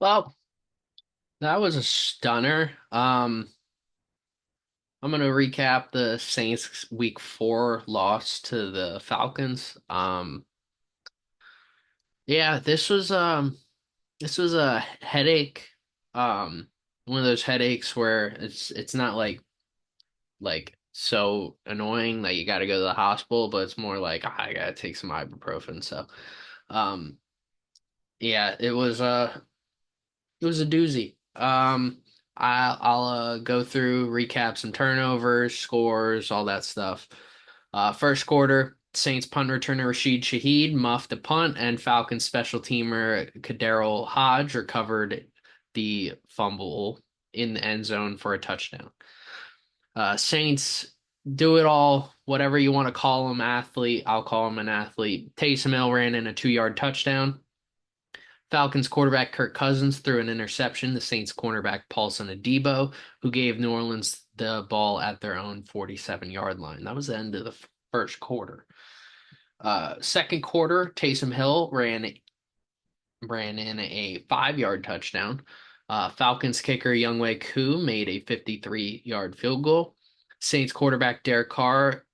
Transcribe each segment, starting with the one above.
Well, that was a stunner. I'm gonna recap the Saints week 4 loss to the Falcons. Yeah, this was a headache. One of those headaches where it's not like so annoying that you got to go to the hospital, but it's more like I gotta take some ibuprofen. So, um, yeah, it was a doozy. I'll go through, recap some turnovers, scores, all that stuff. First quarter, Saints punt returner Rashid Shaheed muffed a punt, and Falcons special teamer Kaderil Hodge recovered the fumble in the end zone for a touchdown. Saints do it all, whatever you want to call him, athlete. I'll call him an athlete. Taysom Hill ran in a 2-yard touchdown. Falcons quarterback Kirk Cousins threw an interception to Saints cornerback Paulson Adebo, who gave New Orleans the ball at their own 47-yard line. That was the end of the first quarter. Second quarter, Taysom Hill ran in a 5-yard touchdown. Falcons kicker Younghoe Koo made a 53-yard field goal. Saints quarterback Derek Carr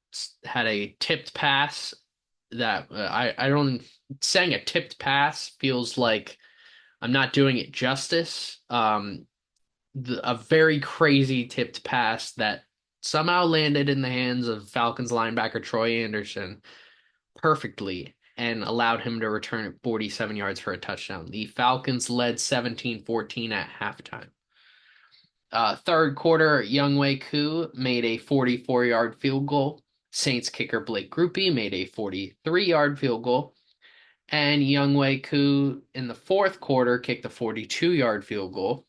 had a tipped pass that I don't saying a tipped pass feels like I'm not doing it justice. A very crazy tipped pass that somehow landed in the hands of Falcons linebacker Troy Anderson perfectly and allowed him to return it 47 yards for a touchdown. The Falcons led 17-14 at halftime. Third quarter, Younghoe Koo made a 44-yard field goal. Saints kicker Blake Grupe made a 43-yard field goal. And Younghoe Koo in the fourth quarter kicked a 42-yard field goal.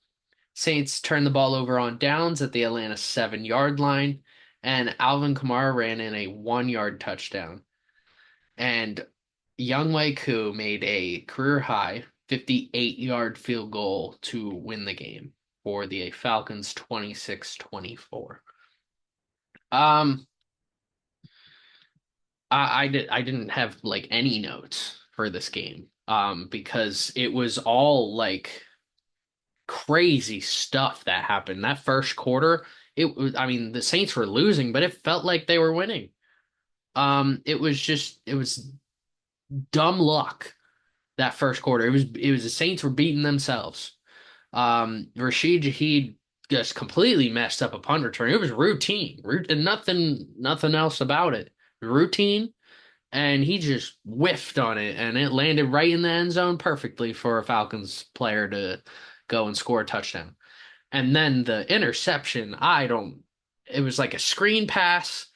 Saints turned the ball over on downs at the Atlanta 7-yard line, and Alvin Kamara ran in a 1-yard touchdown. And Younghoe Koo made a career high 58-yard field goal to win the game for the Falcons 26-24. Um, I didn't have like any notes for this game because it was all like crazy stuff that happened. That first quarter, it was I mean the Saints were losing, but it felt like they were winning. It was dumb luck that first quarter. It was the Saints were beating themselves. Rashid Shaheed just completely messed up a punt return. It was routine, and nothing else about it. Routine, and he just whiffed on it, and it landed right in the end zone perfectly for a Falcons player to go and score a touchdown. And then the interception, it was like a screen pass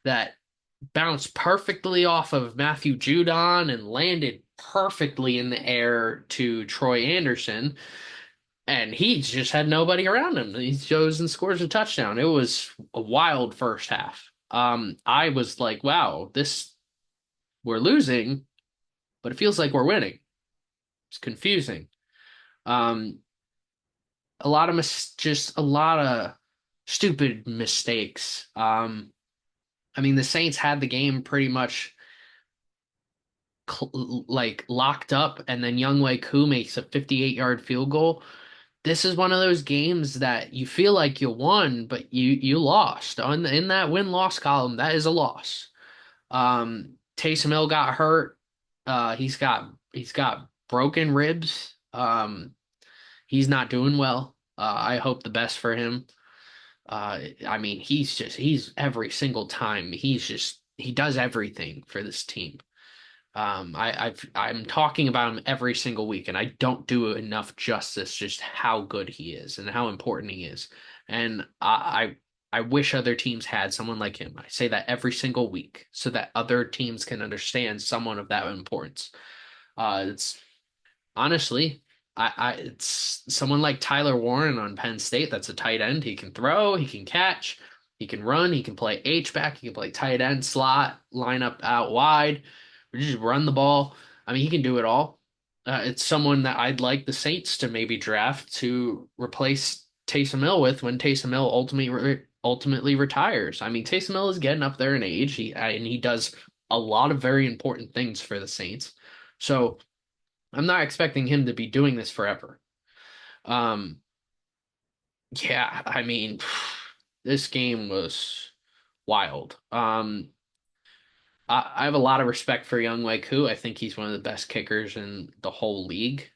that bounced perfectly off of Matthew Judon and landed perfectly in the air to Troy Anderson. And he just had nobody around him. He goes and scores a touchdown. It was a wild first half. I was like, wow, we're losing, but it feels like we're winning. It's confusing. Um, just a lot of stupid mistakes. I mean, the Saints had the game pretty much like locked up, and then Younghoe Koo makes a 58-yard field goal. This is one of those games that you feel like you won, but you lost. In that win-loss column, that is a loss. Taysom Hill got hurt. He's got broken ribs. He's not doing well. I hope the best for him. I mean, he's every single time he does everything for this team. I'm talking about him every single week, and I don't do enough justice just how good he is and how important he is. And I wish other teams had someone like him. I say that every single week so that other teams can understand someone of that importance. It's honestly, it's someone like Tyler Warren on Penn State that's a tight end. He can throw, he can catch, he can run, he can play H-back, he can play tight end, slot, line up out wide, or just run the ball. I mean, he can do it all. It's someone that I'd like the Saints to maybe draft to replace Taysom Hill with when Taysom Hill ultimately retires. I mean, Taysom Hill is getting up there in age. And he does a lot of very important things for the Saints. So I'm not expecting him to be doing this forever. Um, yeah, I mean, this game was wild. I have a lot of respect for Young Wei Koo. I think he's one of the best kickers in the whole league.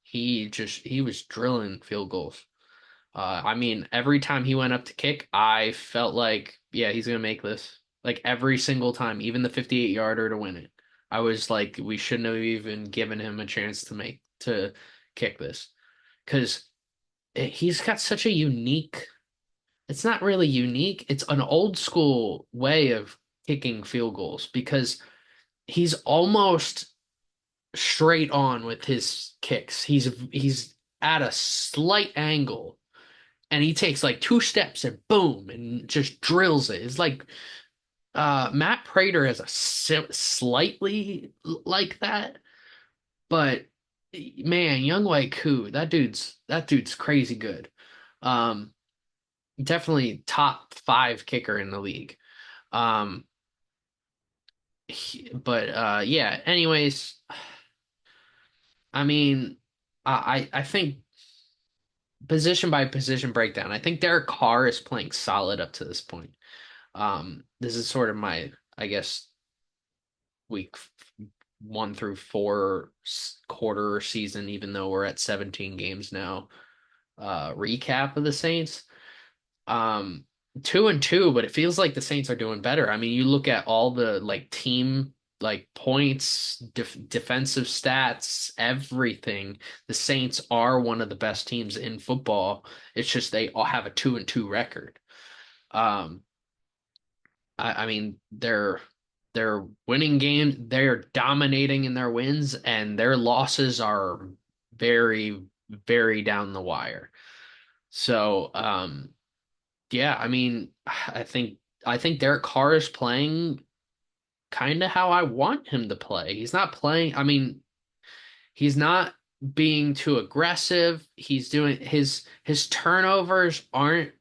He was drilling field goals. I mean, every time he went up to kick, I felt like, yeah, he's gonna make this. Like every single time, even the 58 yarder to win it. I was like, we shouldn't have even given him a chance to kick this. Because he's got such a unique, it's not really unique, it's an old school way of kicking field goals because he's almost straight on with his kicks. He's at a slight angle and he takes like two steps and boom and just drills it. It's like Matt Prater has a slightly like that, but man, Young Wei Koo, that dude's crazy good. Um, Definitely top five kicker in the league. Um, but yeah. Anyways, I mean, I think position by position breakdown. I think Derek Carr is playing solid up to this point. This is sort of my, I guess, week 1 through 4 quarter season, even though we're at 17 games now. Recap of the Saints. Um, 2-2, but it feels like the Saints are doing better. I mean, you look at all the like team like points, defensive stats, everything. The Saints are one of the best teams in football. It's just they all have a 2-2 record. Um, I mean, they're winning games, they're dominating in their wins, and their losses are very, very down the wire. So, yeah, I mean, I think Derek Carr is playing kind of how I want him to play. He's not playing, I mean, he's not being too aggressive. He's doing his turnovers aren't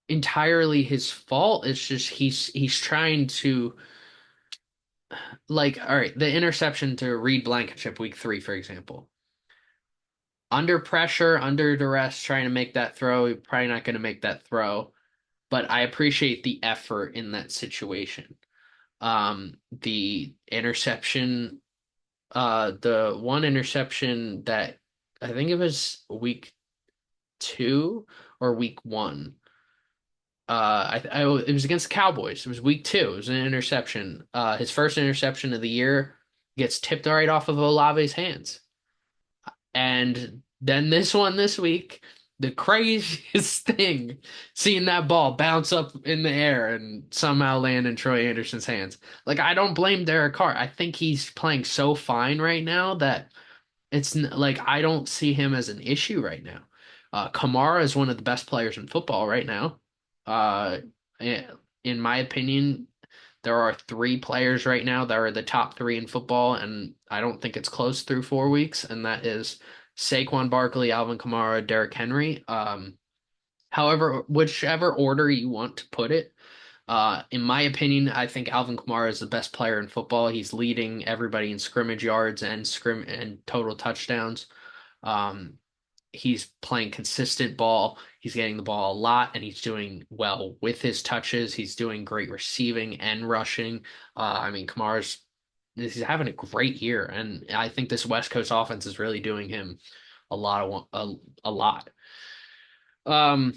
entirely his fault. It's just he's trying to like all right, the interception to Reed Blankenship week 3, for example. Under pressure, under duress, trying to make that throw, you're probably not going to make that throw. But I appreciate the effort in that situation. The interception, the one interception that I think it was week 2 or week 1. It was against the Cowboys. It was week 2. It was an interception. His first interception of the year gets tipped right off of Olave's hands. And then this one this week, the craziest thing, seeing that ball bounce up in the air and somehow land in Troy Anderson's hands. Like, I don't blame Derek Carr. I think he's playing so fine right now that like I don't see him as an issue right now. Kamara is one of the best players in football right now. Uh, in my opinion, there are 3 players right now that are the top 3 in football, and I don't think it's close through 4 weeks, and that is Saquon Barkley, Alvin Kamara, Derrick Henry. However, whichever order you want to put it, in my opinion, I think Alvin Kamara is the best player in football. He's leading everybody in scrimmage yards and total touchdowns. Um, he's playing consistent ball. He's getting the ball a lot, and he's doing well with his touches. He's doing great receiving and rushing. I mean, he's having a great year, and I think this West Coast offense is really doing him a lot a lot. Um,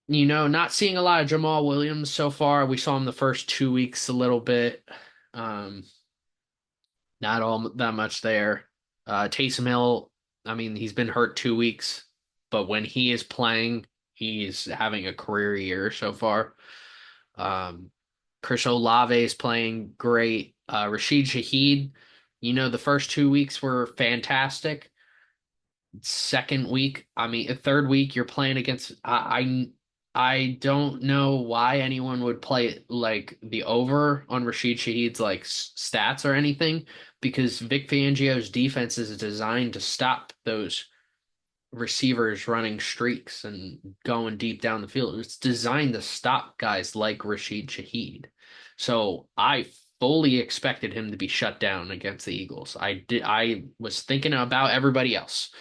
not seeing a lot of Jamal Williams so far. We saw him the first 2 weeks a little bit. Um, Not all that much there. Taysom Hill, I mean, he's been hurt 2 weeks, but when he is playing, he's having a career year so far. Um, Chris Olave is playing great. Rashid Shaheed, the first 2 weeks were fantastic. Second week, I mean, third week, you're playing against. I don't know why anyone would play like the over on Rashid Shaheed's like stats or anything, because Vic Fangio's defense is designed to stop those receivers running streaks and going deep down the field. It's designed to stop guys like Rashid Shaheed. So I fully expected him to be shut down against the Eagles. I was thinking about everybody else.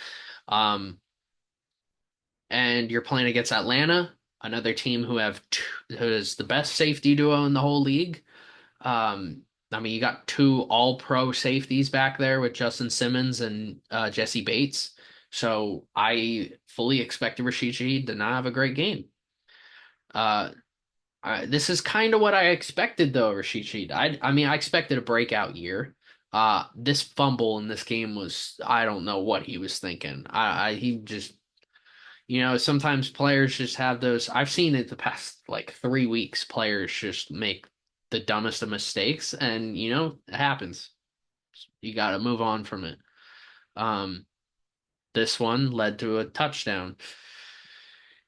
Um, and you're playing against Atlanta, another team who is the best safety duo in the whole league. I mean, you got two all-pro safeties back there with Justin Simmons and Jesse Bates. So I fully expected Rashid Shaheed to not have a great game. Uh, this is kind of what I expected, though, Rashid Shaheed. I mean, I expected a breakout year. This fumble in this game was, I don't know what he was thinking. He just, sometimes players just have those. I've seen it the past like 3 weeks. Players just make the dumbest of mistakes, and it happens. You got to move on from it. Um, this one led to a touchdown.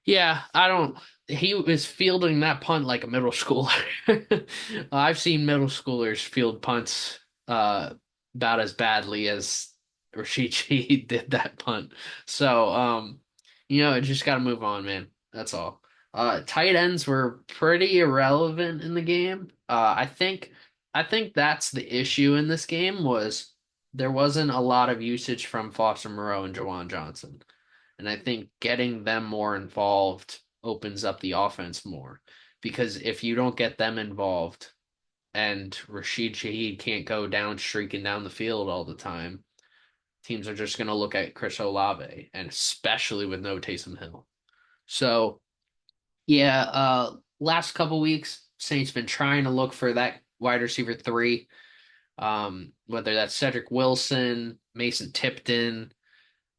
Yeah, I don't. He was fielding that punt like a middle schooler. I've seen middle schoolers field punts about as badly as Rashid Shaheed did that punt. So, it just got to move on, man. That's all. Tight ends were pretty irrelevant in the game. I think that's the issue in this game was there wasn't a lot of usage from Foster Moreau and Jawan Johnson. And I think getting them more involved opens up the offense more. Because if you don't get them involved and Rashid Shaheed can't go down streaking down the field all the time, teams are just going to look at Chris Olave, and especially with no Taysom Hill. So, yeah, last couple weeks, Saints been trying to look for that wide receiver three, whether that's Cedric Wilson, Mason Tipton.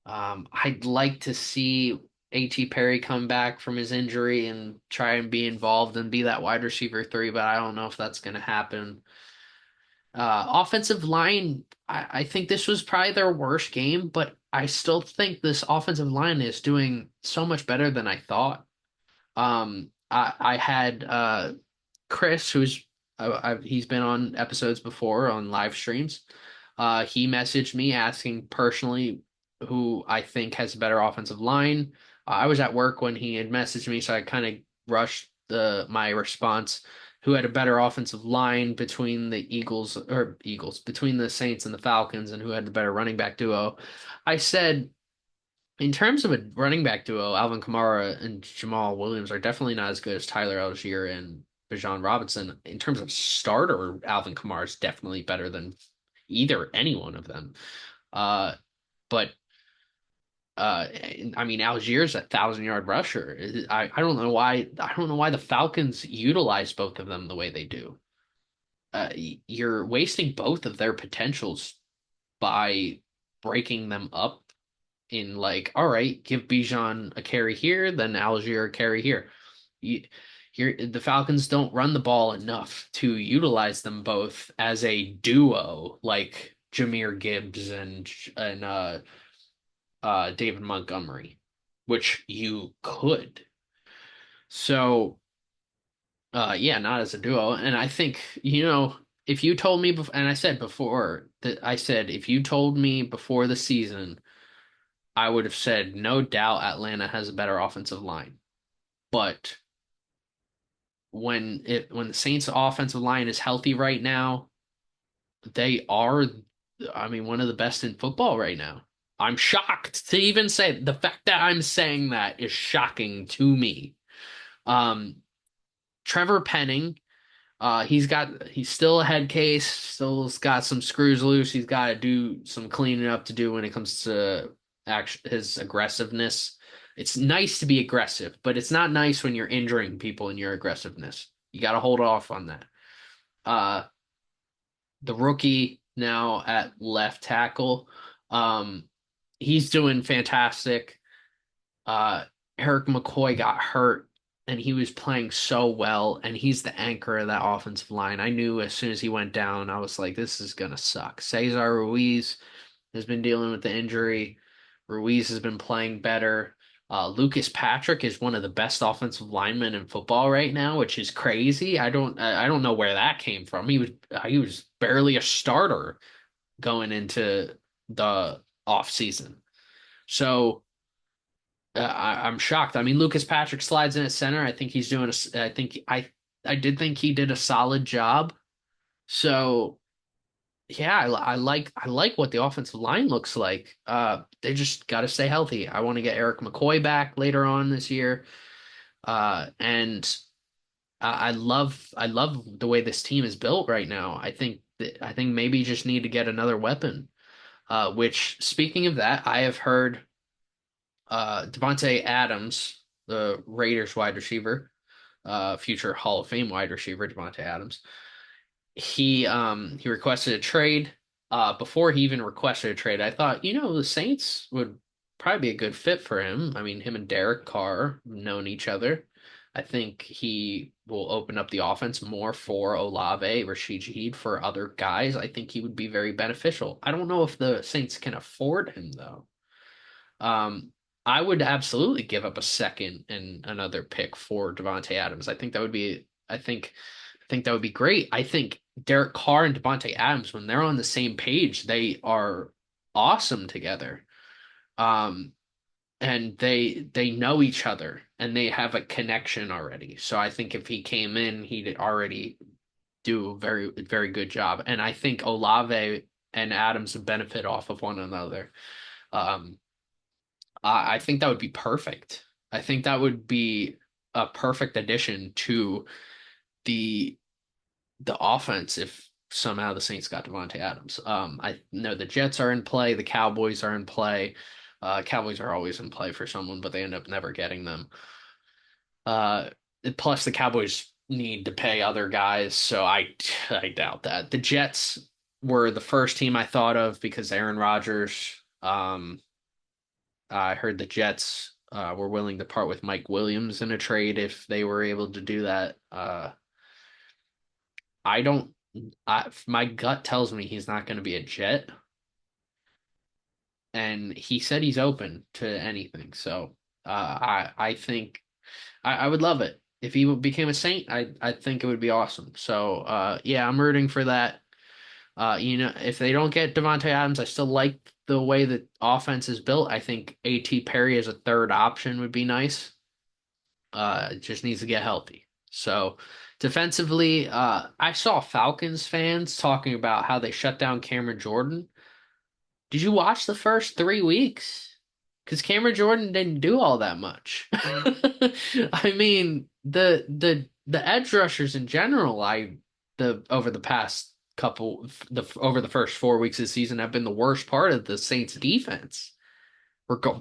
I'd like to see A.T. Perry come back from his injury and try and be involved and be that wide receiver three, but I don't know if that's going to happen. Offensive line, I think this was probably their worst game, but I still think this offensive line is doing so much better than I thought. I had Chris, he's been on episodes before on live streams. He messaged me asking personally who I think has a better offensive line. I was at work when he had messaged me, so I kind of rushed my response. Who had a better offensive line between the Eagles, between the Saints and the Falcons, and who had the better running back duo? I said, in terms of a running back duo, Alvin Kamara and Jamal Williams are definitely not as good as Tyler Algier and Bijan Robinson. In terms of starter, Alvin Kamara is definitely better than any one of them. Uh, but I mean, Algier's a 1,000-yard rusher. I don't know why the Falcons utilize both of them the way they do. You're wasting both of their potentials by breaking them up in like, all right, give Bijan a carry here, then Algier a carry here. You, the Falcons don't run the ball enough to utilize them both as a duo, like Jahmyr Gibbs and David Montgomery, which you could. So, yeah, not as a duo. And I think, if you told me, and I said before that, I said, if you told me before the season, I would have said, no doubt Atlanta has a better offensive line. But when the Saints offensive line is healthy right now, they are, I mean, one of the best in football right now. I'm shocked to even say the fact that I'm saying that is shocking to me. Um, Trevor Penning, he's still a head case, still's got some screws loose. He's got to do some cleaning up to do when it comes to his aggressiveness. It's nice to be aggressive, but it's not nice when you're injuring people in your aggressiveness. You got to hold off on that. Uh, the rookie now at left tackle, um, he's doing fantastic. Uh, Eric McCoy got hurt and he was playing so well, and he's the anchor of that offensive line. I knew as soon as he went down, I was like, this is gonna suck. Cesar Ruiz has been dealing with the injury. Ruiz has been playing better. Lucas Patrick is one of the best offensive linemen in football right now, which is crazy. I don't know where that came from. He was barely a starter going into the off season. So I'm shocked. I mean, Lucas Patrick slides in at center. I think he's doing I did think he did a solid job. So Yeah, I like what the offensive line looks like. They just got to stay healthy. I want to get Eric McCoy back later on this year. And I love the way this team is built right now. I think maybe you just need to get another weapon. Which speaking of that, I have heard Devontae Adams, the Raiders wide receiver, future Hall of Fame wide receiver, Devontae Adams. He requested a trade. Before he even requested a trade, I thought, the Saints would probably be a good fit for him. I mean, him and Derek Carr have known each other. I think he will open up the offense more for Olave, Rashid Shaheed, for other guys. I think he would be very beneficial. I don't know if the Saints can afford him though. Um, I would absolutely give up a second and another pick for Devontae Adams. I think that would be great. I think Derek Carr and Devontae Adams, when they're on the same page, they are awesome together. Um, and they know each other and they have a connection already. So I think if he came in, he'd already do a very, very good job. And I think Olave and Adams would benefit off of one another. Um, I think that would be perfect. I think that would be a perfect addition to the the offense if somehow the Saints got Devontae Adams. I know the Jets are in play, the Cowboys are in play. Cowboys are always in play for someone, but they end up never getting them. Uh, Plus the Cowboys need to pay other guys, so I doubt that. The Jets were the first team I thought of because Aaron Rodgers. I heard the Jets were willing to part with Mike Williams in a trade if they were able to do that. I don't. My gut tells me he's not going to be a Jet, and he said he's open to anything. So I think I would love it if he became a Saint. I think it would be awesome. So yeah, I'm rooting for that. If they don't get Devontae Adams, I still like the way the offense is built. I think A.T. Perry as a third option would be nice. Just needs to get healthy. So defensively, I saw Falcons fans talking about how they shut down Cameron Jordan. Did you watch the first 3 weeks? Because Cameron Jordan didn't do all that much. I mean, the edge rushers in general, the over the past couple the over the first 4 weeks of the season have been the worst part of the Saints defense.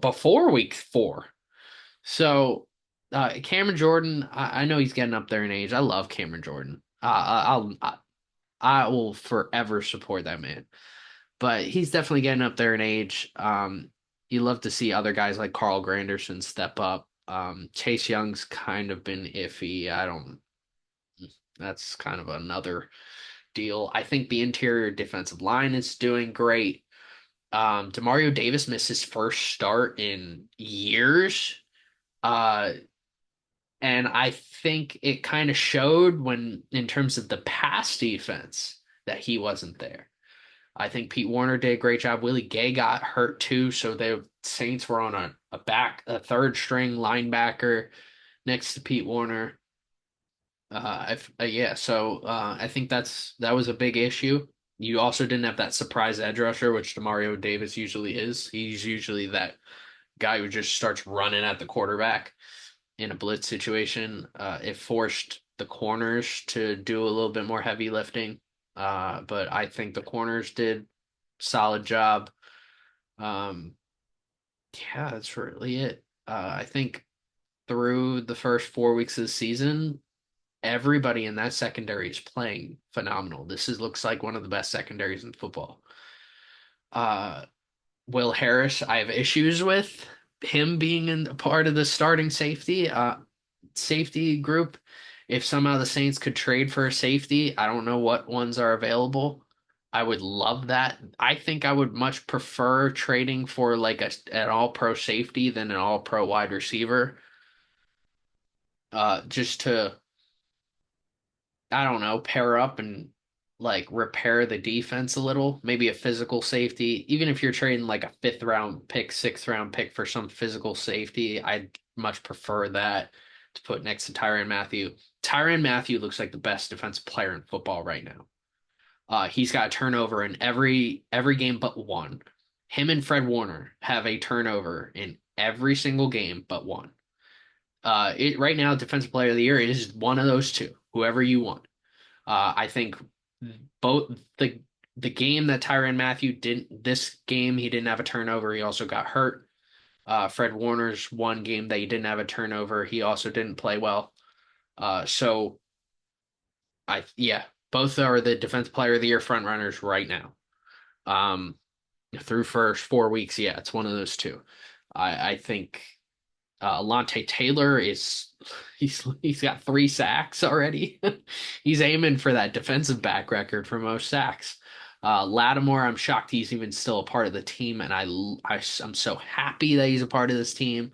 Before week 4. So Cameron Jordan, I know he's getting up there in age. I love Cameron Jordan. I will forever support that man. But he's definitely getting up there in age. You love to see other guys like Carl Granderson step up. Chase Young's kind of been iffy. I don't. That's kind of another deal. I think the interior defensive line is doing great. Demario Davis missed his first start in years. Uh, and I think it kind of showed when, in terms of the pass defense, that he wasn't there. I think Pete Warner did a great job. Willie Gay got hurt too, so the Saints were on a third string linebacker next to Pete Warner. Yeah, so I think that was a big issue. You also didn't have that surprise edge rusher, which Demario Davis usually is. He's usually that guy who just starts running at the quarterback in a blitz situation. It forced the corners to do a little bit more heavy lifting. But I think the corners did solid job. Um, yeah, that's really it. I think through the first 4 weeks of the season, everybody in that secondary is playing phenomenal. Looks like one of the best secondaries in football. Uh, Will Harris, I have issues with him being in part of the starting safety group. If somehow the Saints could trade for a safety, I don't know what ones are available. I would love that. I think I would much prefer trading for like an all pro safety than an all pro wide receiver. Just to, I don't know, pair up and like repair the defense a little. Maybe a physical safety. Even if you're trading like a fifth round pick, sixth round pick for some physical safety, I'd much prefer that to put next to Tyrann Mathieu. Tyrann Mathieu looks like the best defensive player in football right now. He's got a turnover in every game but one. Him and Fred Warner have a turnover in every single game but one. It right now, Defensive Player of the Year is one of those two, whoever you want. I think both the game that Tyrann Mathieu didn't this game he didn't have a turnover. He also got hurt. Fred Warner's one game that he didn't have a turnover. He also didn't play well. So yeah, both are the Defensive Player of the Year front runners right now. Um, through first 4 weeks, yeah, it's one of those two. I think Alontae Taylor is he's got 3 sacks already. He's aiming for that defensive back record for most sacks. Lattimore, I'm shocked he's even still a part of the team, and I'm so happy that he's a part of this team.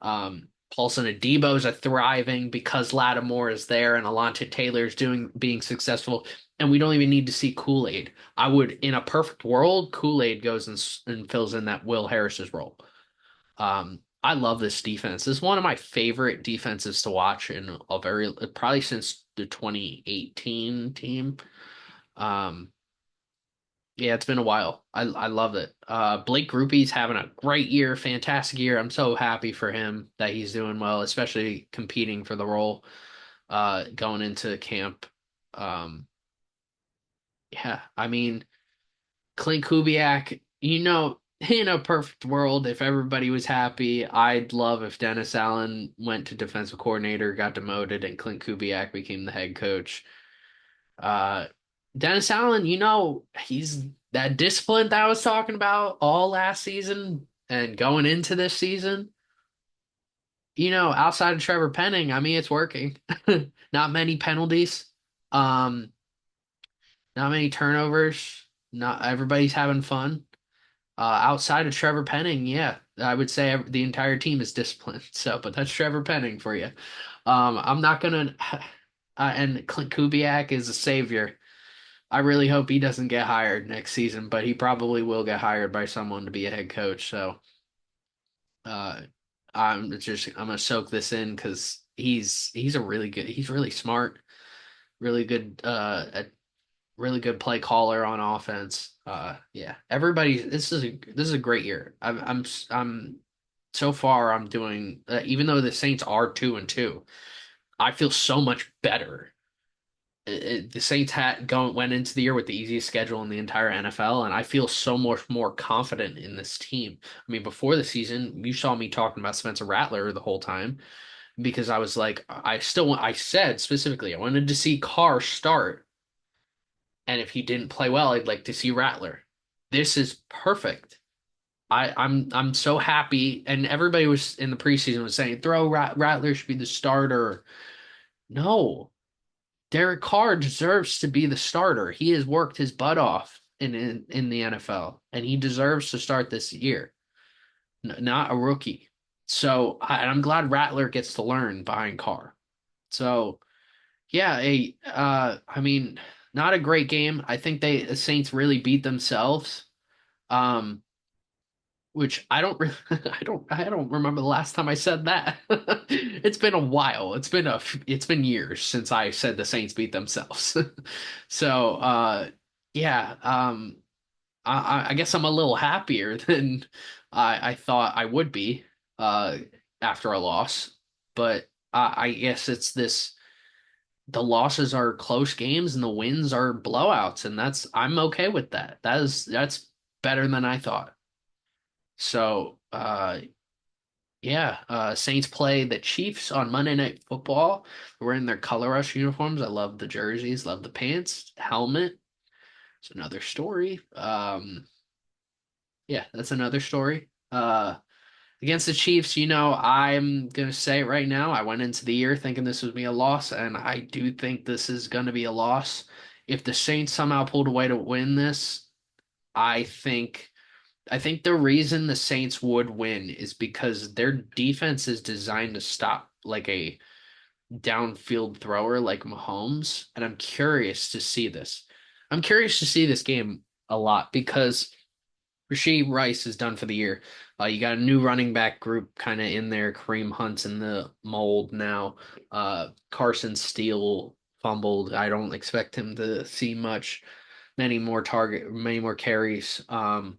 Paulson Adebo's are thriving because Lattimore is there and Alontae Taylor's being successful, and we don't even need to see Kool-Aid. I would, in a perfect world, Kool-Aid goes and fills in that Will Harris's role. I love this defense. This is one of my favorite defenses to watch in a very probably since the 2018 team. Um, yeah, it's been a while. I love it. Blake Grupe's having a great year, fantastic year. I'm so happy for him that he's doing well, especially competing for the role going into camp. Um, yeah, I mean Clint Kubiak, in a perfect world, if everybody was happy, I'd love if Dennis Allen went to defensive coordinator, got demoted, and Clint Kubiak became the head coach. Uh, Dennis Allen, he's that discipline that I was talking about all last season and going into this season. Outside of Trevor Penning, I mean, it's working. Not many penalties, um, not many turnovers. Not everybody's having fun. Outside of Trevor Penning, yeah, I would say the entire team is disciplined. So, but that's Trevor Penning for you. I'm not gonna. And Clint Kubiak is a savior. I really hope he doesn't get hired next season, but he probably will get hired by someone to be a head coach. So, uh, I'm gonna soak this in because he's a really good. He's really smart, really good. Really good play caller on offense. Yeah, everybody. This is a great year. I'm so far. I'm doing even though the Saints are 2-2, I feel so much better. The Saints went into the year with the easiest schedule in the entire NFL, and I feel so much more confident in this team. I mean, before the season, you saw me talking about Spencer Rattler the whole time because I was like, I said specifically, I wanted to see Carr start. And if he didn't play well, I'd like to see Rattler. This is perfect. I'm so happy, and everybody was in the preseason was saying Rattler should be the starter. No, Derek Carr deserves to be the starter. He has worked his butt off in the NFL, and he deserves to start this year, not a rookie. So I'm glad Rattler gets to learn behind Carr. So yeah, I mean, not a great game. I think the Saints really beat themselves. Um, which I don't re I don't remember the last time I said that. It's been a while. It's been years since I said the Saints beat themselves. So, yeah, I guess I'm a little happier than I thought I would be uh after a loss. But I guess it's this the losses are close games and the wins are blowouts, and I'm okay with that. That's better than I thought. So, yeah, Saints play the Chiefs on Monday Night Football. We're in their color rush uniforms. I love the jerseys, love the pants, helmet. It's another story. Yeah, that's another story. Against the Chiefs, I'm gonna say it right now. I went into the year thinking this would be a loss, and I do think this is gonna be a loss. If the Saints somehow pulled away to win this, I think I think the reason the Saints would win is because their defense is designed to stop like a downfield thrower like Mahomes, and I'm curious to see this. I'm curious to see this game a lot because Rasheed Rice is done for the year. You got a new running back group kind of in there. Kareem Hunt's in the mold now. Carson Steele fumbled. I don't expect him to see much. many more carries. I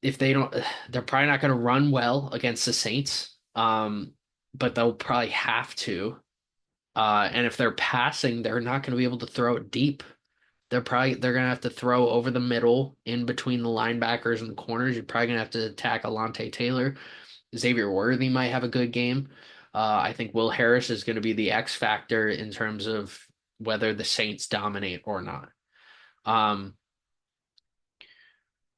if they don't, they're probably not going to run well against the Saints. But they'll probably have to. And if they're passing, they're not going to be able to throw it deep. They're gonna have to throw over the middle in between the linebackers and the corners. You're probably gonna have to attack Alontae Taylor. Xavier Worthy might have a good game. I think Will Harris is going to be the X factor in terms of whether the Saints dominate or not. Um,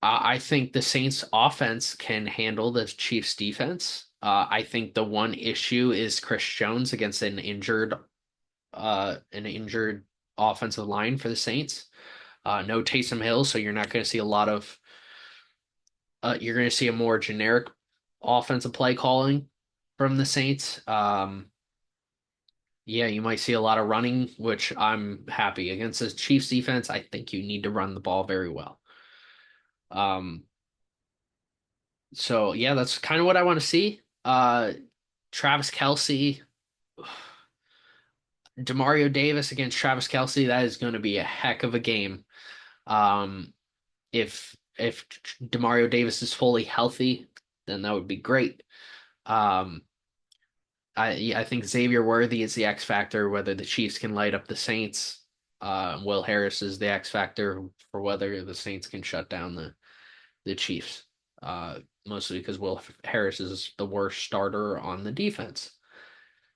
I think the Saints offense can handle the Chiefs defense. I think the one issue is Chris Jones against an injured offensive line for the Saints. No Taysom Hill, so you're not going to see a lot of you're going to see a more generic offensive play calling from the Saints. Yeah, you might see a lot of running, which I'm happy. Against the Chiefs defense, I think you need to run the ball very well. Um, so yeah, that's kind of what I want to see. Travis Kelce, Demario Davis against Travis Kelce, that is going to be a heck of a game. Um, if Demario Davis is fully healthy, then that would be great. Um, I think Xavier Worthy is the X factor, whether the Chiefs can light up the Saints. Will Harris is the X factor for whether the Saints can shut down the Chiefs. Mostly because Will Harris is the worst starter on the defense.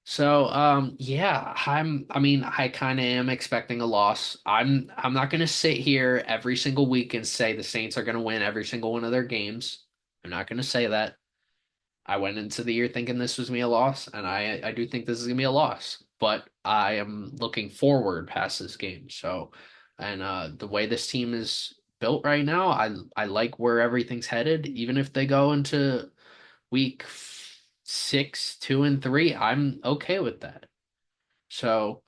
So, yeah, I mean, I kind of am expecting a loss. I'm not going to sit here every single week and say the Saints are going to win every single one of their games. I'm not going to say that. I went into the year thinking this was gonna be a loss, and I do think this is gonna be a loss. But I am looking forward past this game. So, and the way this team is built right now, I like where everything's headed. Even if they go into week 6, 2-3, I'm okay with that. So,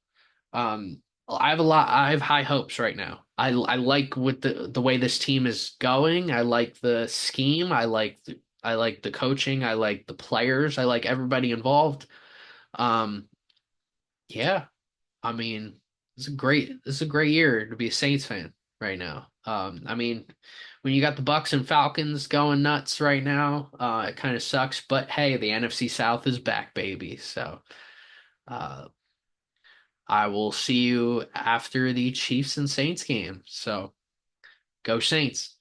I have high hopes right now. I like with the way this team is going. I like the scheme. I like the coaching. I like the players. I like everybody involved. Um, yeah, I mean, this is a great year to be a Saints fan right now. I mean, when you got the Bucks and Falcons going nuts right now, it kind of sucks. But hey, the NFC South is back, baby. So, uh, I will see you after the Chiefs and Saints game. So, go Saints.